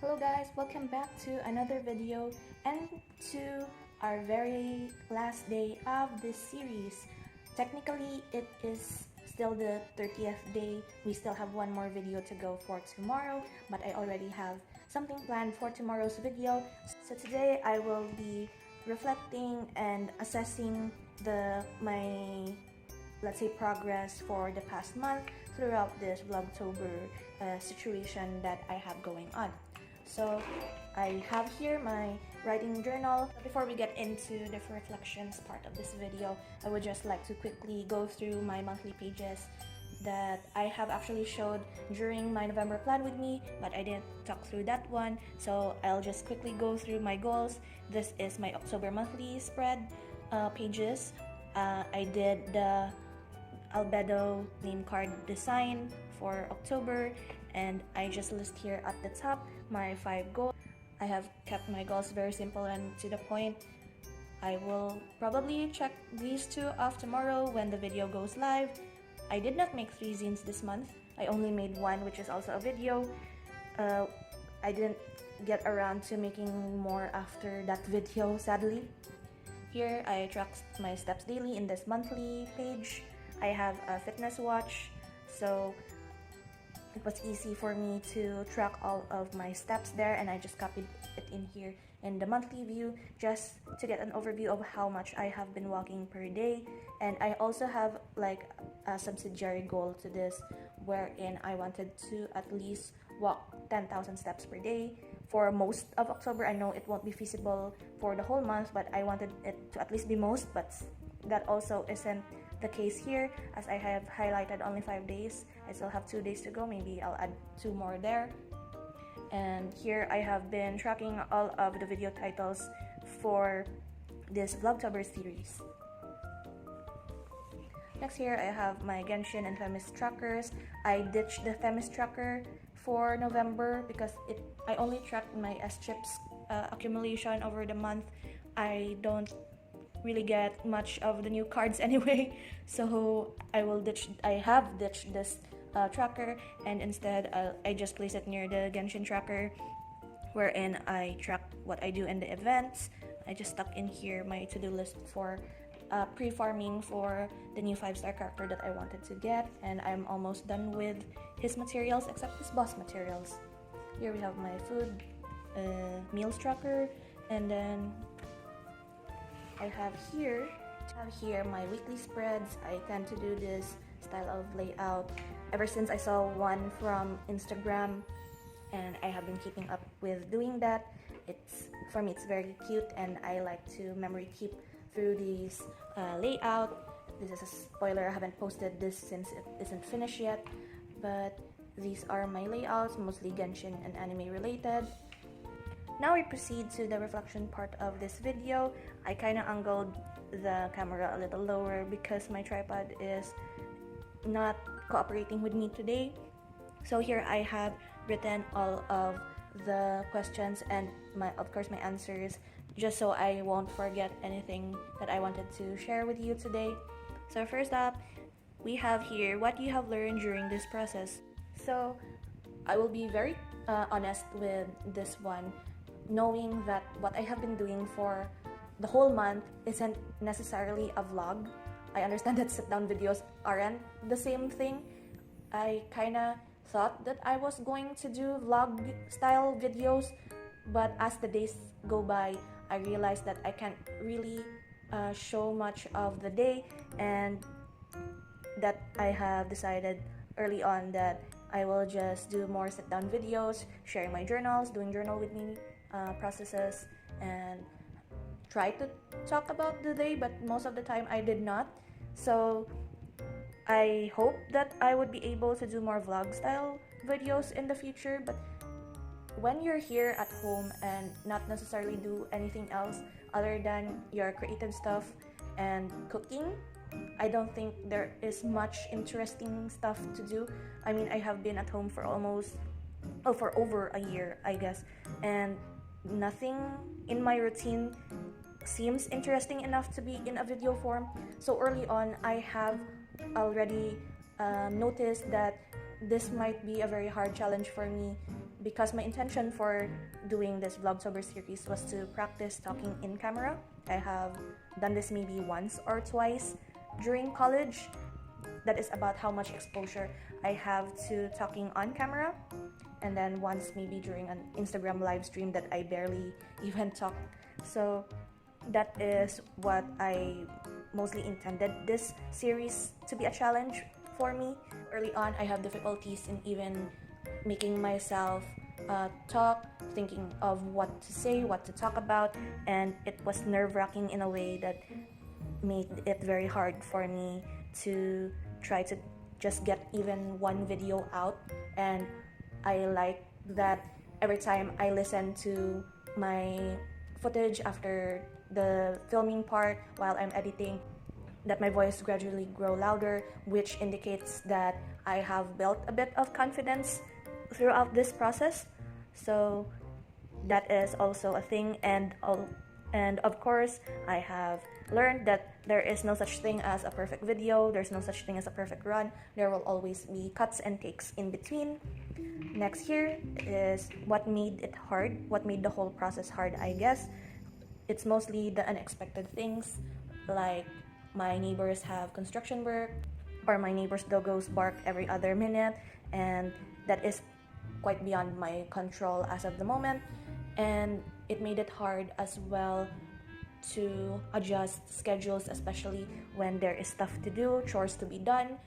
Hello guys, welcome back to another video and to our very last day of this series. Technically, it is still the 30th day. We still have one more video to go for tomorrow, but I already have something planned for tomorrow's video. So today I will be reflecting and assessing my let's say progress for the past month throughout this Vlogtober situation that I have going on. So I have here my writing journal. Before we get into the reflections part of this video, I would just like to quickly go through my monthly pages that I have actually showed during my November plan with me, but I didn't talk through that one. So I'll just quickly go through my goals. This is my October monthly spread pages. I did the albedo name card design for October, and I just list here at the top my 5 goals. I have kept my goals very simple and to the point. I will probably check these 2 off tomorrow when the video goes live. I did not make 3 zines this month. I only made 1, which is also a video. I didn't get around to making more after that video, sadly. Here I track my steps daily in this monthly page. I have a fitness watch, so it was easy for me to track all of my steps there, and I just copied it in here in the monthly view just to get an overview of how much I have been walking per day. And I also have like a subsidiary goal to this, wherein I wanted to at least walk 10,000 steps per day for most of October. I know it won't be feasible for the whole month, but I wanted it to at least be most, but that also isn't the case here, as I have highlighted only 5 days. I still have 2 days to go. Maybe I'll add 2 more there. And here I have been tracking all of the video titles for this Vlogtober series. Next, here I have my Genshin and Themis trackers. I ditched the Themis tracker for November because I only tracked my S-chips accumulation over the month. I don't really get much of the new cards anyway, so I have ditched this tracker, and instead I just place it near the Genshin tracker, wherein I track what I do in the events. I just stuck in here my to-do list for pre-farming for the new 5-star character that I wanted to get, and I'm almost done with his materials except his boss materials. Here we have my food meals tracker, and then I have here my weekly spreads. I tend to do this style of layout ever since I saw one from Instagram, and I have been keeping up with doing that. For me it's very cute, and I like to memory keep through these layout. This is a spoiler, I haven't posted this since it isn't finished yet, but these are my layouts, mostly Genshin and anime related. Now we proceed to the reflection part of this video. I kind of angled the camera a little lower because my tripod is not cooperating with me today. So here I have written all of the questions and of course my answers, just so I won't forget anything that I wanted to share with you today. So first up, we have here what you have learned during this process. So I will be very honest with this one, knowing that what I have been doing for the whole month isn't necessarily a vlog. I understand that sit-down videos aren't the same thing. I kinda thought that I was going to do vlog-style videos, but as the days go by, I realized that I can't really show much of the day, and that I have decided early on that I will just do more sit-down videos, sharing my journals, doing journal with me processes, and try to talk about the day, but most of the time I did not. So I hope that I would be able to do more vlog style videos in the future, but when you're here at home and not necessarily do anything else other than your creative stuff and cooking, I don't think there is much interesting stuff to do. I mean, I have been at home for over a year, I guess, and nothing in my routine seems interesting enough to be in a video form. So early on, I have already noticed that this might be a very hard challenge for me because my intention for doing this Vlogtober series was to practice talking in camera. I have done this maybe once or twice during college. That is about how much exposure I have to talking on camera. And then once maybe during an Instagram live stream that I barely even talk. So that is what I mostly intended this series to be a challenge for me. Early on, I have difficulties in even making myself talk, thinking of what to say, what to talk about, and it was nerve-wracking in a way that made it very hard for me to try to just get even one video out. And I like that every time I listen to my footage after the filming part while I'm editing, that my voice gradually grow louder, which indicates that I have built a bit of confidence throughout this process. So that is also a thing. And of course, I have learned that there is no such thing as a perfect video. There's no such thing as a perfect run. There will always be cuts and takes in between. Next here is what made it hard, what made the whole process hard, I guess. It's mostly the unexpected things, like my neighbors have construction work, or my neighbors' doggos bark every other minute, and that is quite beyond my control as of the moment. And it made it hard as well to adjust schedules, especially when there is stuff to do, chores to be done,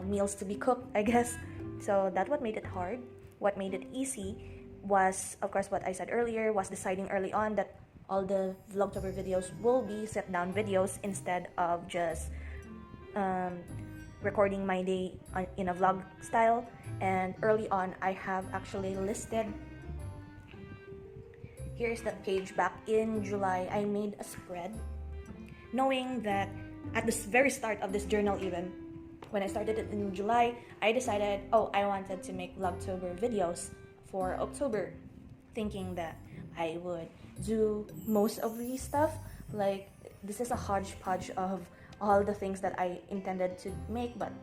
meals to be cooked, I guess. So that's what made it hard. What made it easy was, of course, what I said earlier, was deciding early on that all the Vlogtober videos will be sit-down videos instead of just recording my day in a vlog style. And early on, I have actually listed, here's the page. Back in July, I made a spread, knowing that at the very start of this journal, even when I started it in July, I decided, I wanted to make Vlogtober videos for October, thinking that I would do most of these stuff. Like, this is a hodgepodge of all the things that I intended to make, but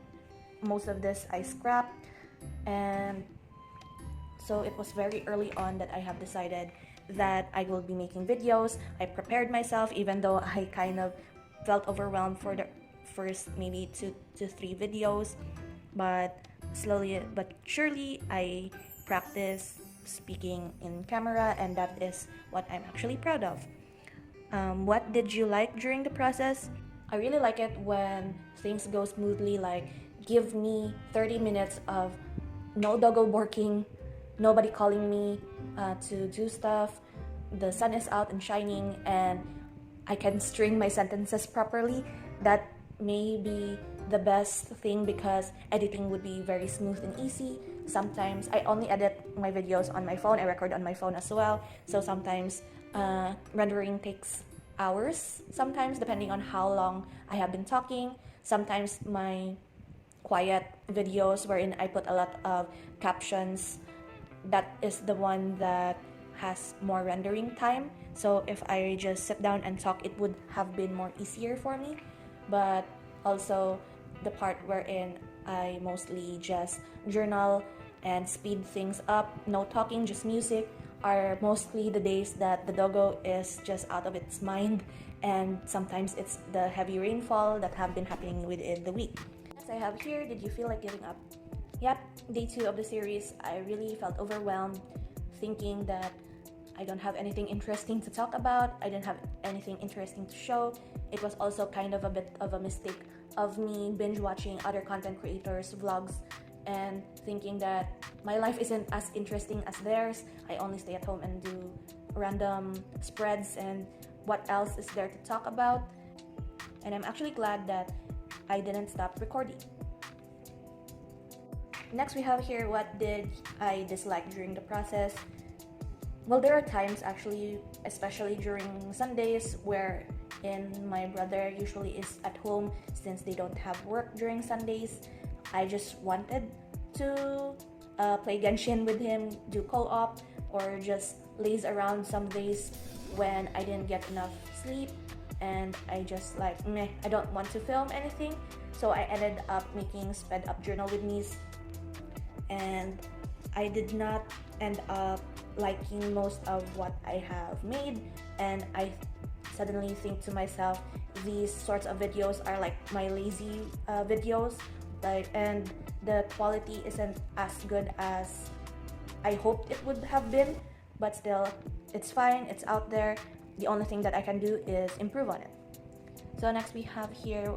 most of this I scrapped. And so it was very early on that I have decided that I will be making videos. I prepared myself, even though I kind of felt overwhelmed for the first maybe 2 to 3 videos, but slowly but surely I practice speaking in camera, and that is what I'm actually proud of. What did you like during the process? I really like it when things go smoothly, like give me 30 minutes of no doggo barking, nobody calling me to do stuff, the sun is out and shining, and I can string my sentences properly. That may be the best thing because editing would be very smooth and easy. Sometimes I only edit my videos on my phone. I record on my phone as well. So sometimes rendering takes hours, sometimes depending on how long I have been talking. Sometimes my quiet videos wherein I put a lot of captions, that is the one that has more rendering time. So if I just sit down and talk, it would have been more easier for me. But also the part wherein I mostly just journal and speed things up, no talking, just music, are mostly the days that the doggo is just out of its mind, and sometimes it's the heavy rainfall that have been happening within the week. As I have here, did you feel like giving up? Yep, day 2 of the series, I really felt overwhelmed, thinking that I don't have anything interesting to talk about, I didn't have anything interesting to show. It was also kind of a bit of a mistake of me binge watching other content creators' vlogs and thinking that my life isn't as interesting as theirs. I only stay at home and do random spreads, and what else is there to talk about? And I'm actually glad that I didn't stop recording. Next we have here, what did I dislike during the process? Well, there are times actually, especially during Sundays, where my brother usually is at home since they don't have work during Sundays. I just wanted to play Genshin with him, do co-op, or just laze around some days when I didn't get enough sleep and I just like, I don't want to film anything. So I ended up making sped up journal with me's, and I did not end up liking most of what I have made, and I suddenly think to myself, these sorts of videos are like my lazy videos, like, and the quality isn't as good as I hoped it would have been, but still, it's fine, it's out there. The only thing that I can do is improve on it. So next we have here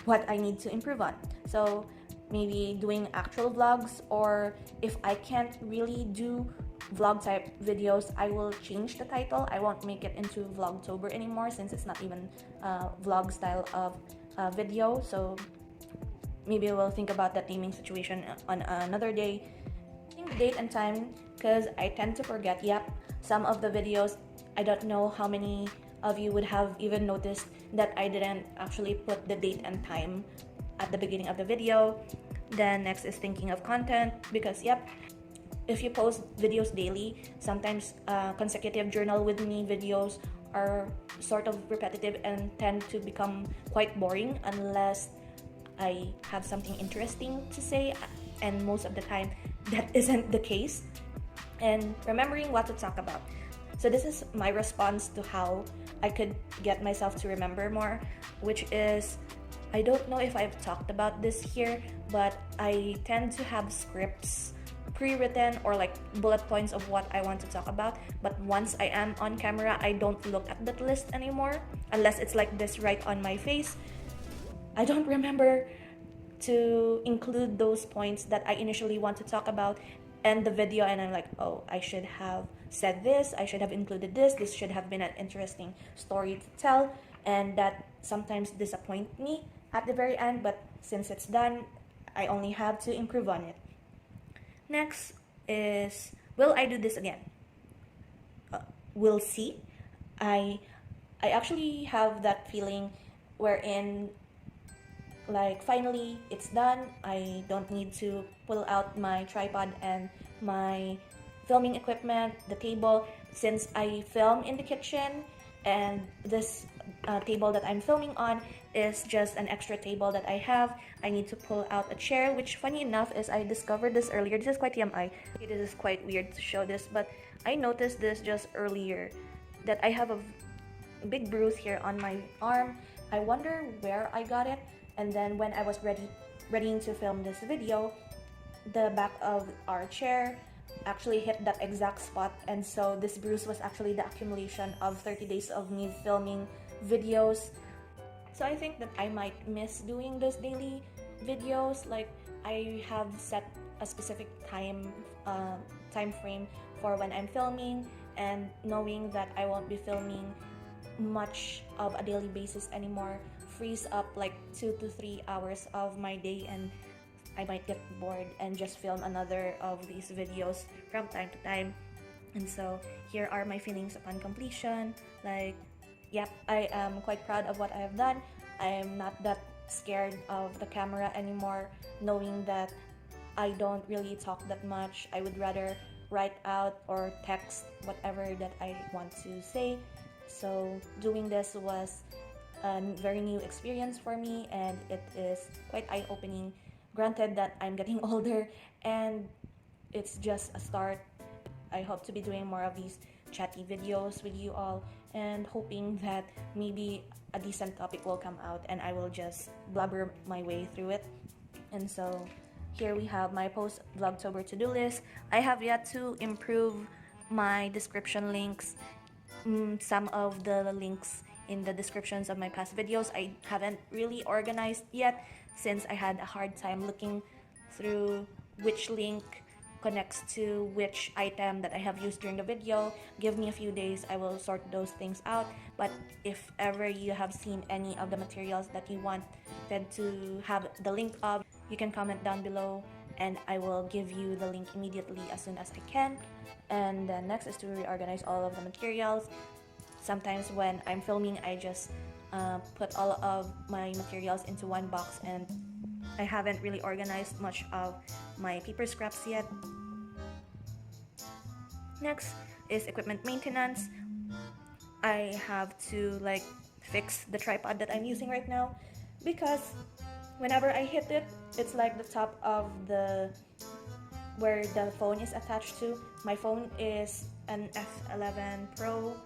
what I need to improve on. So maybe doing actual vlogs, or if I can't really do vlog type videos, I will change the title. I won't make it into Vlogtober anymore, since it's not even vlog style of video. So maybe we'll think about that naming situation on another day. I think the date and time, because I tend to forget. Yep, some of the videos, I don't know how many of you would have even noticed that I didn't actually put the date and time at the beginning of the video. Then next is thinking of content, because yep, if you post videos daily, sometimes consecutive journal with me videos are sort of repetitive and tend to become quite boring unless I have something interesting to say, and most of the time that isn't the case. And remembering what to talk about. So this is my response to how I could get myself to remember more, which is, I don't know if I've talked about this here, but I tend to have scripts pre-written or like bullet points of what I want to talk about, but once I am on camera, I don't look at that list anymore unless it's like this right on my face. I don't remember to include those points that I initially want to talk about in the video, and I'm like, oh, I should have said this, I should have included this should have been an interesting story to tell, and that sometimes disappoint me at the very end, but since it's done, I only have to improve on it. Next is, will I do this again? We'll see. I actually have that feeling wherein, like, finally it's done. I don't need to pull out my tripod and my filming equipment, the table, since I film in the kitchen, and this table that I'm filming on is just an extra table that I have. I need to pull out a chair, which funny enough is I discovered this earlier. This is quite TMI. This is quite weird to show this, but I noticed this just earlier, that I have a big bruise here on my arm. I wonder where I got it, and then when I was readying to film this video, the back of our chair actually hit that exact spot, and so this bruise was actually the accumulation of 30 days of me filming videos. So I think that I might miss doing those daily videos. Like, I have set a specific time frame for when I'm filming, and knowing that I won't be filming much of a daily basis anymore frees up like 2 to 3 hours of my day, and I might get bored and just film another of these videos from time to time. And so here are my feelings upon completion. Like, yep, I am quite proud of what I have done. I am not that scared of the camera anymore, knowing that I don't really talk that much. I would rather write out or text whatever that I want to say. So doing this was a very new experience for me, and it is quite eye-opening. Granted that I'm getting older and it's just a start. I hope to be doing more of these chatty videos with you all, and hoping that maybe a decent topic will come out and I will just blabber my way through it. And so here we have my post Vlogtober to-do list. I have yet to improve my description links. Some of the links in the descriptions of my past videos I haven't really organized yet, since I had a hard time looking through which link connects to which item that I have used during the video. Give me a few days, I will sort those things out. But if ever you have seen any of the materials that you wanted to have the link of, you can comment down below and I will give you the link immediately as soon as I can. And then next is to reorganize all of the materials. Sometimes when I'm filming, I just put all of my materials into one box, and I haven't really organized much of my paper scraps yet. Next is equipment maintenance. I have to like fix the tripod that I'm using right now, because whenever I hit it, it's like the top of the where the phone is attached to. My phone is an F11 Pro,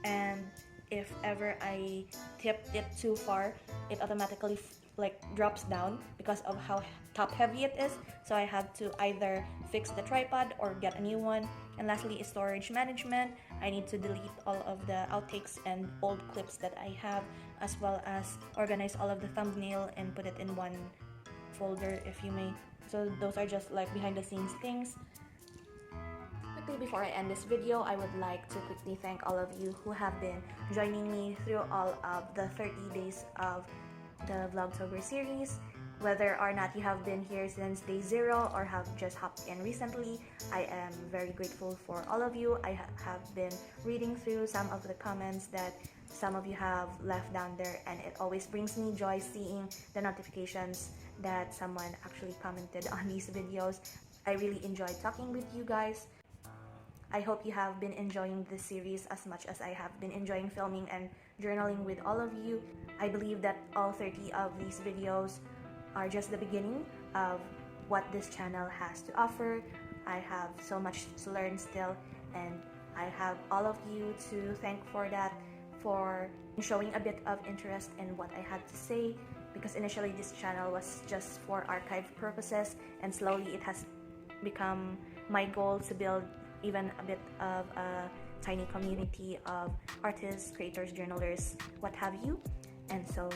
and if ever I tip it too far, it automatically like drops down because of how top heavy it is. So I have to either fix the tripod or get a new one. And lastly is storage management. I need to delete all of the outtakes and old clips that I have, as well as organize all of the thumbnail and put it in one folder, if you may. So those are just like behind the scenes things. Quickly before I end this video, I would like to quickly thank all of you who have been joining me through all of the 30 days of the Vlogtober series. Whether or not you have been here since day 0 or have just hopped in recently, I am very grateful for all of you. I have been reading through some of the comments that some of you have left down there, and it always brings me joy seeing the notifications that someone actually commented on these videos. I really enjoy talking with you guys. I hope you have been enjoying this series as much as I have been enjoying filming and journaling with all of you. I believe that all 30 of these videos are just the beginning of what this channel has to offer. I have so much to learn still, and I have all of you to thank for that, for showing a bit of interest in what I had to say, because initially this channel was just for archive purposes, and slowly it has become my goal to build even a bit of a tiny community of artists, creators, journalers, what have you. And so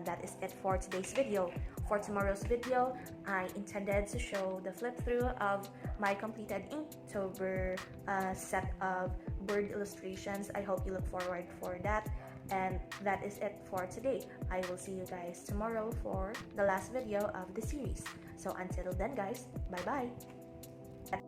that is it for today's video. For tomorrow's video, I intended to show the flip through of my completed Inktober set of bird illustrations. I hope you look forward for that. And that is it for today. I will see you guys tomorrow for the last video of the series. So until then guys, bye bye.